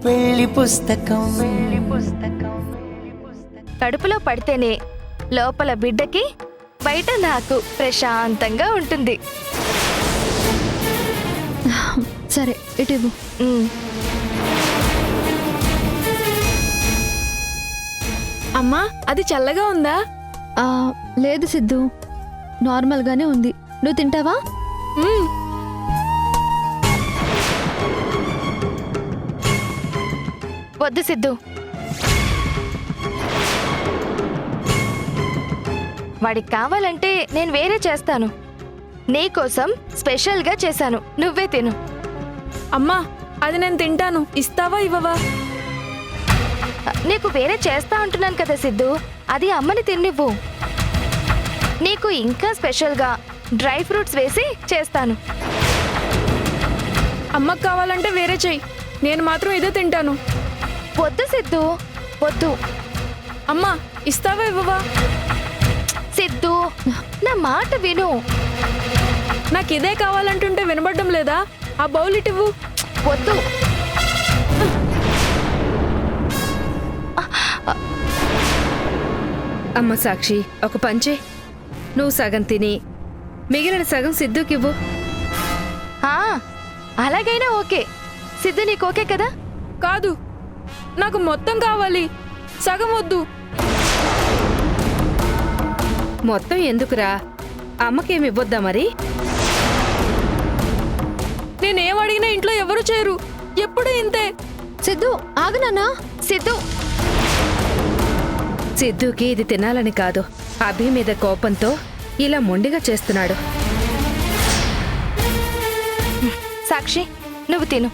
పెళ్లి పుస్తకం. కడుపులో పడితేనే లోపల బిడ్డకి బయట నాకు ప్రశాంతంగా ఉంటుంది. సరే ఇటు. అమ్మా అది చల్లగా ఉందా? లేదు సిద్ధు, నార్మల్గానే ఉంది. నువ్వు తింటావా? వద్దు సిద్ధు, వాడికి కావాలంటే నేను వేరే చేస్తాను. నీకోసం స్పెషల్గా చేశాను, నువ్వే తిను. అమ్మా అది నేను తింటాను, ఇస్తావా ఇవ్వవా? నీకు వేరే చేస్తా అంటున్నాను కదా సిద్ధు, అది అమ్మని తిన్నివ్వు. నీకు ఇంకా స్పెషల్గా డ్రై ఫ్రూట్స్ వేసి చేస్తాను. అమ్మకు కావాలంటే వేరే చెయ్యి, నేను మాత్రం ఇదే తింటాను. వద్దు సిద్ధు, వద్దు. అమ్మా ఇస్తావా ఇవ్వవా? సిద్ధు నా మాట విను. నాకు ఇదే కావాలంటుంటే వినబడ్డం లేదా? ఆ బౌల్ ఇటివ్వు. వద్దు. అమ్మ సాక్షి, ఒక పంచే, నువ్వు సగం తిని మిగిలిన సగం సిద్ధుకివ్వు. అలాగైనా ఓకే. సిద్ధు నీకు ఓకే కదా? కాదు, నాకు మొత్తం కావాలి, సగం వద్దు. మొత్తం ఎందుకురా? అమ్మకేమి ఇవ్వొద్దా మరి? నేనేం అడిగినా ఇంట్లో ఎవరు చేయరు, ఎప్పుడు ఇంతే. సిద్ధు ఆగునానా. సిద్ధు, సిద్ధుకి ఇది తినాలని కాదు, అభి మీద కోపంతో ఇలా మొండిగా చేస్తున్నాడు. సాక్షి నువ్వు తిను.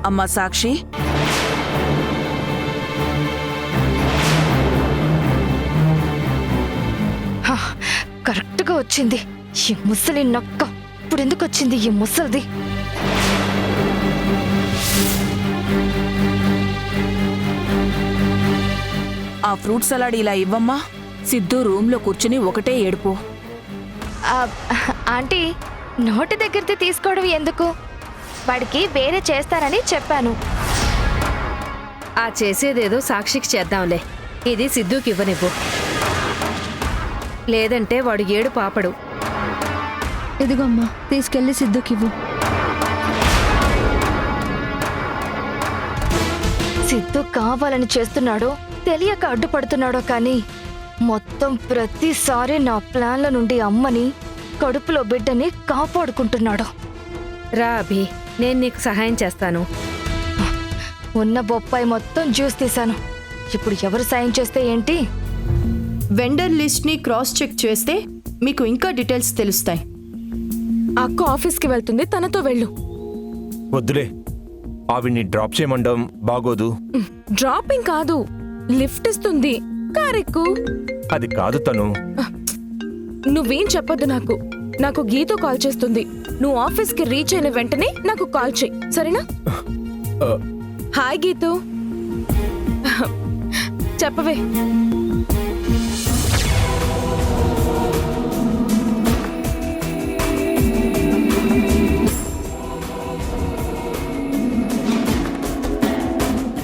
అమ్మా సాక్షి, కరెక్ట్గా వచ్చింది ఈ ముసలి నక్క. ఇప్పుడు ఎందుకు వచ్చింది ఈ ముసలిది? ఆ ఫ్రూట్ సలాడ్ ఇలా ఇవ్వమ్మా. సిద్ధు రూమ్లో కూర్చుని ఒకటే ఏడుపు. ఆంటీ, నోటి దగ్గరది తీసుకోవడం ఎందుకు? వాడికి వేరే చేస్తానని చెప్పాను. ఆ చేసేదేదో సాక్షికి చేద్దాంలే, ఇది సిద్ధుకి ఇవ్వనివ్వు. లేదంటే వాడు ఏడు పాపడు. ఇదిగోమ్మా, తీసుకెళ్లి సిద్ధుకివ్వు. సిద్ధు కావాలని చేస్తున్నాడో తెలియక అడ్డుపడుతున్నాడో కానీ మొత్తం ప్రతిసారి నా ప్లాన్ల నుండి అమ్మని, కడుపులో బిడ్డని కాపాడుకుంటున్నాడు. రా అభి, నేను నీకు సహాయం చేస్తాను. ఉన్న బొప్పాయి మొత్తం జ్యూస్ తీశాను. ఇప్పుడు ఎవరు సాయం చేస్తే ఏంటి? వెండర్ లిస్ట్ని క్రాస్ చెక్ చేస్తే మీకు ఇంకా డీటెయిల్స్ తెలుస్తాయి. అక్క ఆఫీస్కి వెళ్తుంది, తనతో వెళ్ళు. వద్దులే, ఆవిడ్ని డ్రాప్ చేయమండం బాగోదు. డ్రాపింగ్ కాదు, లిఫ్ట్ ఇస్తుంది, కారెక్కు. అది కాదు తను. నువ్వేం చెప్పొద్దు నాకు. నాకు గీతో కాల్ చేస్తుంది. నువ్వు ఆఫీస్కి రీచ్ అయిన వెంటనే నాకు కాల్ చేయి, సరేనా? హాయ్ గీతు. చెప్పవే.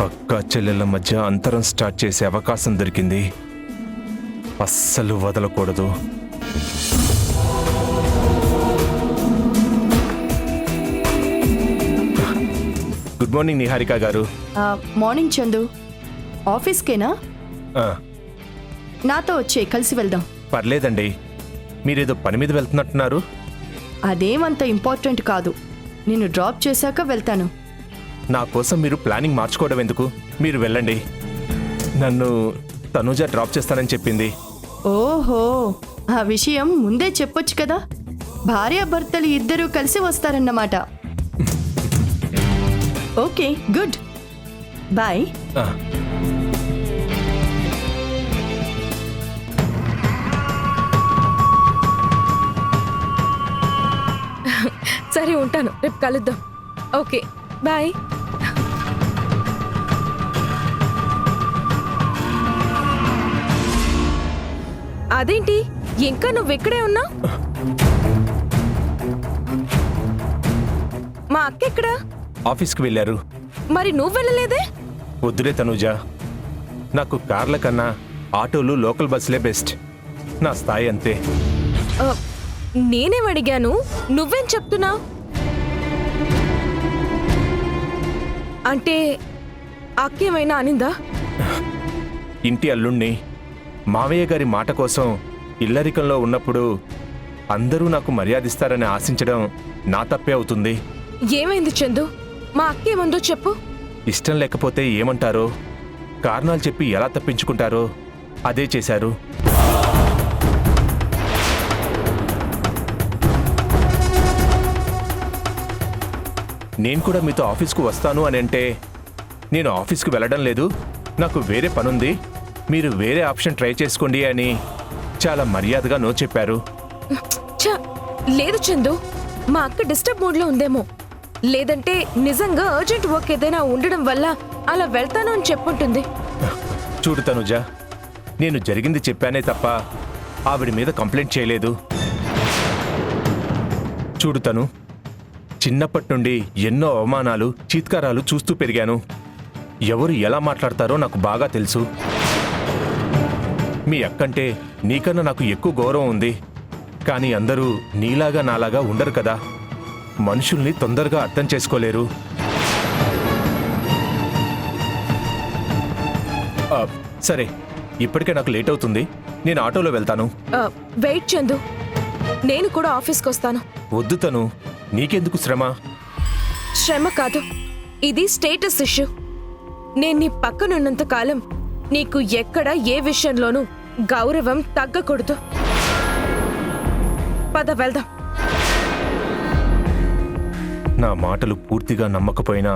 అక్క చెల్లెళ్ళ మధ్య అంతరం స్టార్ట్ చేసే అవకాశం దొరికింది. అస్సలు వదలకూడదు. గుడ్ మార్నింగ్ నిహారిక గారు. మార్నింగ్ చందు. ఆఫీస్కేనా? ఆ, నాతో వచ్చే, కలిసి వెళ్దాం. పర్లేదండి, మీరేదో పని మీద వెళ్తున్నట్టున్నారు. అదేమంత ఇంపార్టెంట్ కాదు, నిన్ను డ్రాప్ చేశాక వెళ్తాను. నా కోసం మీరు ప్లానింగ్ మార్చుకోవడం ఎందుకు? మీరు వెళ్ళండి. నన్ను తనుజ డ్రాప్ చేస్తానని చెప్పింది. ఓహో, ఆ విషయం ముందే చెప్పొచ్చు కదా. భార్యాభర్తలు ఇద్దరూ కలిసి వస్తారన్నమాట. Okay, good. బాయ్. ఉంటాను, రేపు కలుద్దాం. Okay, bye. అదేంటి ఇంకా నువ్వెక్కడే ఉన్నా? మా అక్క ఎక్కడా? ఆఫీస్కి వెళ్ళారు. మరి నువ్వు వెళ్ళలేదే? వద్దులే తనూజ, నాకు కార్ల కన్నా ఆటోలు లోకల్ బస్సులే బెస్ట్. నా స్థాయి అంతే. ఆ, నేనేం అడిగాను, నువ్వేం చెప్తున్నావు? అంటే అక్కేమైనా అనిందా? ఇంటి అల్లుణ్ణి మావయ్య గారి మాట కోసం ఇల్లరికంలో ఉన్నప్పుడు అందరూ నాకు మర్యాదిస్తారని ఆశించడం నా తప్పే అవుతుంది. ఏమైంది చందు? మా అక్కేమందో చెప్పు. ఇష్టం లేకపోతే ఏమంటారో, కారణాలు చెప్పి ఎలా తప్పించుకుంటారో అదే చేశారు. నేను కూడా మీతో ఆఫీస్కు వస్తాను అని అంటే, నేను ఆఫీస్కు వెళ్ళడం లేదు, నాకు వేరే పనుంది, మీరు వేరే ఆప్షన్ ట్రై చేసుకోండి అని చాలా మర్యాదగా నో చెప్పారు. ఛ, లేదు చందు, మా అక్క డిస్టర్బ్ మూడ్లో ఉందేమో, లేదంటే నిజంగా అర్జెంట్ వర్క్ ఏదైనా ఉండడం వల్ల అలా వెళ్తాను అని చెప్పుంటుంది. చూడు తనుజ, నేను జరిగింది చెప్పానే తప్ప ఆవిడ మీద కంప్లైంట్ చేయలేదు. చూడు తను, చిన్నప్పటి నుండి ఎన్నో అవమానాలు, చీత్కారాలు చూస్తూ పెరిగాను. ఎవరు ఎలా మాట్లాడతారో నాకు బాగా తెలుసు. మీ అక్కంటే నీకన్నా నాకు ఎక్కువ గౌరవం ఉంది. కానీ అందరూ నీలాగా నాలాగా ఉండరు కదా, మనుషుల్ని తొందరగా అర్థం చేసుకోలేరు. సరే, ఇప్పటికే నాకు లేట్ అవుతుంది, నేను ఆటోలో వెళ్తాను. వెయిట్ చందు, నేను కూడా ఆఫీస్కి వస్తాను. వద్దు తను, నీకెందుకు శ్రమ? శ్రమ కాదు, ఇది స్టేటస్ ఇష్యూ. నేను నీ పక్కనున్నంత కాలం నీకు ఎక్కడ ఏ విషయంలోనూ గౌరవం తగ్గకూడదు. పద వెళ్దాం. నా మాటలు పూర్తిగా నమ్మకపోయినా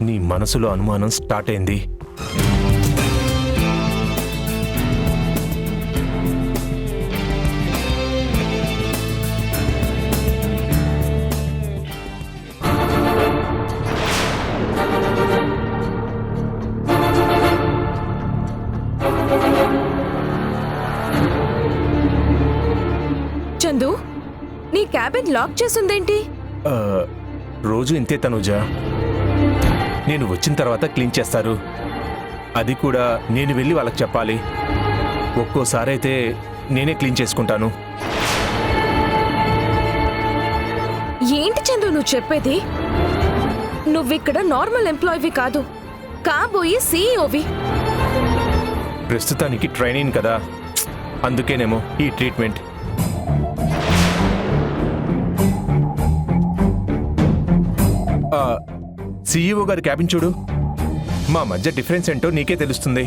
నీ మనసులో అనుమానం స్టార్ట్ అయింది. చందు, నీ క్యాబిన్ లాక్ చేసుందేంటి? ఆ, రోజు ఇంతే తనుజా, నేను వచ్చిన తర్వాత క్లీన్ చేస్తారు. అది కూడా నేను వెళ్ళి వాళ్ళకి చెప్పాలి. ఒక్కోసారి అయితే నేనే క్లీన్ చేసుకుంటాను. ఏంటి చందు నువ్వు చెప్పేది? నువ్విక్కడ నార్మల్ ఎంప్లాయీవి కాదు, కాబోయే సీఈఓవి. ప్రస్తుతానికి ట్రైనింగ్ కదా, అందుకేనేమో ఈ ట్రీట్మెంట్. సీఈఓ గారి క్యాబిన్ చూడు, మా మధ్య డిఫరెన్స్ ఏంటో నీకే తెలుస్తుంది.